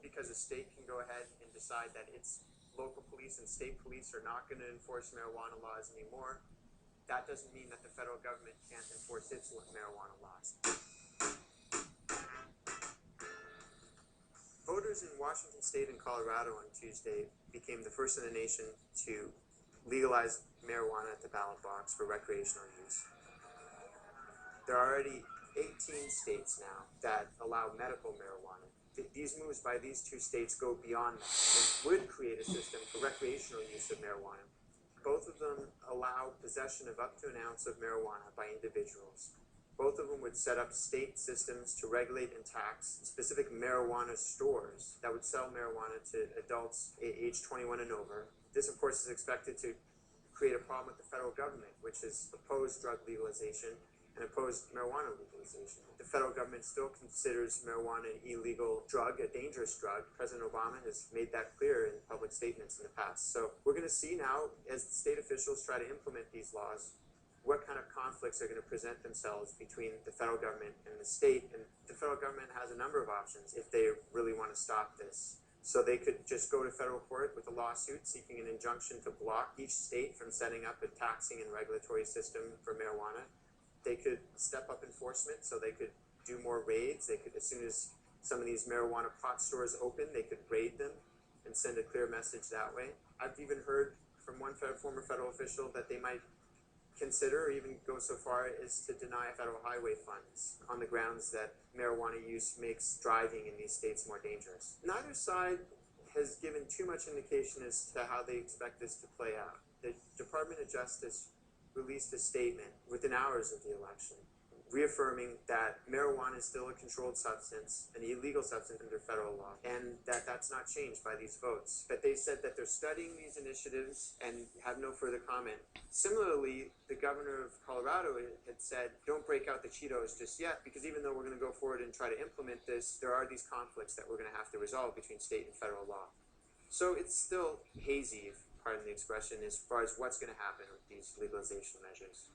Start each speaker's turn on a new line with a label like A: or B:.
A: because a state can go ahead and decide that its local police and state police are not going to enforce marijuana laws anymore, that doesn't mean that the federal government can't enforce its marijuana laws. Voters in Washington State and Colorado on Tuesday became the first in the nation to legalize marijuana at the ballot box for recreational use. There are already 18 states now that allow medical marijuana. These moves by these two states go beyond that and would create a system for recreational use of marijuana. Both of them allow possession of up to an ounce of marijuana by individuals. Both of them would set up state systems to regulate and tax specific marijuana stores that would sell marijuana to adults age 21 and over. This, of course, is expected to create a problem with the federal government, which has opposed drug legalization and opposed marijuana legalization. The federal government still considers marijuana an illegal drug, a dangerous drug. President Obama has made that clear in public statements in the past. So we're going to see now, as state officials try to implement these laws, what kind of conflicts are going to present themselves between the federal government and the state. And the federal government has a number of options if they really want to stop this. So they could just go to federal court with a lawsuit seeking an injunction to block each state from setting up a taxing and regulatory system for marijuana. They could step up enforcement, so they could do more raids. They could, as soon as some of these marijuana pot stores open, they could raid them and send a clear message that way. I've even heard from one former federal official that they might consider or even go so far as to deny federal highway funds on the grounds that marijuana use makes driving in these states more dangerous. Neither side has given too much indication as to how they expect this to play out. The Department of Justice released a statement within hours of the election reaffirming that marijuana is still a controlled substance, an illegal substance under federal law, and that that's not changed by these votes. But they said that they're studying these initiatives and have no further comment. Similarly, the governor of Colorado had said, don't break out the Cheetos just yet, because even though we're going to go forward and try to implement this, there are these conflicts that we're going to have to resolve between state and federal law. So it's still hazy, if pardon the expression, as far as what's going to happen with these legalization measures.